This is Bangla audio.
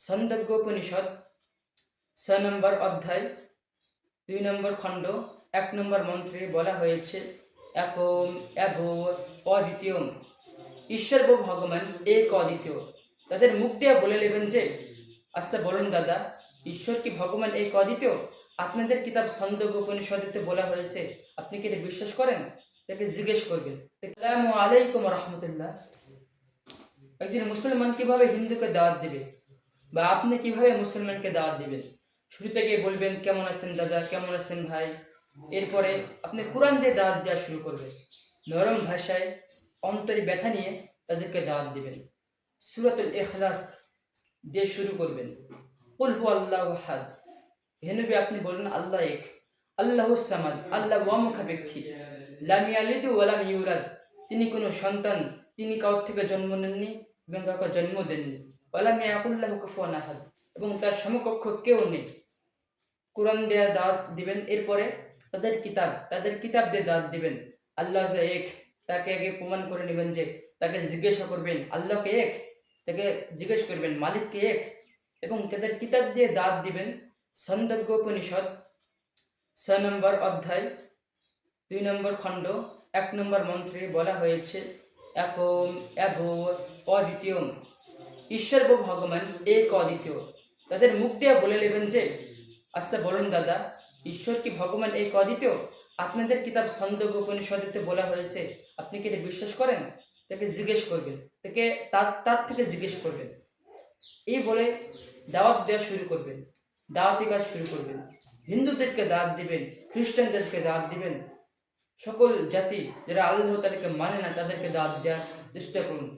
ছন্দোগ্যোপনিষদ ৬ নম্বর অধ্যায় ২ নম্বর খণ্ড ১ নম্বর মন্ত্রে বলা হয়েছে একম অ্যাভো অদ্বিতীয়ম, ঈশ্বর বা ভগবান এক অদ্বিতীয়। তাদের মুখ দিয়ে বলে নেবেন যে, আচ্ছা বলুন দাদা, ঈশ্বর কি ভগবান এক অদ্বিতীয়? আপনাদের কিতাব ছন্দোগ্যোপনিষদেতে বলা হয়েছে, আপনি কি এটা বিশ্বাস করেন? তাকে জিজ্ঞেস করবেন। আসসালামু আলাইকুম রহমতুল্লাহ। একজন মুসলমান কিভাবে হিন্দুকে দাওয়াত দিবে, বা আপনি কিভাবে মুসলমানকে দাওয়াত দিবেন? শুরু থেকে বলবেন কেমন আছেন দাদা, কেমন আছেন ভাই। এরপরে আপনি কোরআন দিয়ে দাওয়াত দেওয়া শুরু করবেন। নরম ভাষায় অন্তরে ব্যথা নিয়ে তাদেরকে দাওয়াত দিবেন। সূরাতুল ইখলাস দিয়ে শুরু করবেন। কুল হু আল্লাহু আহাদ, হে নবী আপনি বলুন আল্লাহ এক, আল্লাহুস সামাদ, আল্লাহ ওয়ামুখাপেক্ষী, লাম ইয়ালিদ ওয়া লাম ইউলাদ, তিনি কোনো সন্তান, তিনি কারোর থেকে জন্ম নেননি এবং কাউকে জন্ম দেননি। ওয়ালাম ইয়াকুল লাহু কুফুয়ান আহাদ, এবং তার সমকক্ষ কেউ নেই। কোরআন দেয়া দাওয়াত দিবেন। এরপরে তাদের কিতাব দিয়ে দাওয়াত দিবেন। আল্লাহ যে এক, তাকে আগে প্রমাণ করে নেবেন, যে তাকে জিজ্ঞাসা করবেন আল্লাহকে এক, তাকে জিজ্ঞেস করবেন মালিককে এক, এবং তাদের কিতাব দিয়ে দাওয়াত দিবেন। ছন্দোগ্যোপনিষদ ৬ নম্বর অধ্যায় ২ নম্বর খণ্ড ১ নম্বর মন্ত্রে বলা হয়েছে একম অ্যাভো অদ্বিতীয়ম, ঈশ্বর বা ভগবান এক অদ্বিতীয়। তাদের মুখ দিয়ে বলে নেবেন যে, আচ্ছা বলুন দাদা, ঈশ্বর কি ভগবান এক অদ্বিতীয়? আপনাদের কিতাব ছন্দোগ্যোপনিষদেতে বলা হয়েছে, আপনি কি এটা বিশ্বাস করেন? তাকে জিজ্ঞেস করবেন, তাকে তার থেকে জিজ্ঞেস করবেন। এই বলে দাওয়াত দেওয়া শুরু করবেন, দাওয়াতি কাজ শুরু করবেন। হিন্দুদেরকে দাওয়াত দিবেন, খ্রিস্টানদেরকে দাওয়াত দিবেন। সকল জাতি যারা আল্লাহ তাদেরকে মানে না, তাদেরকে দাওয়াত দেওয়ার চেষ্টা করুন।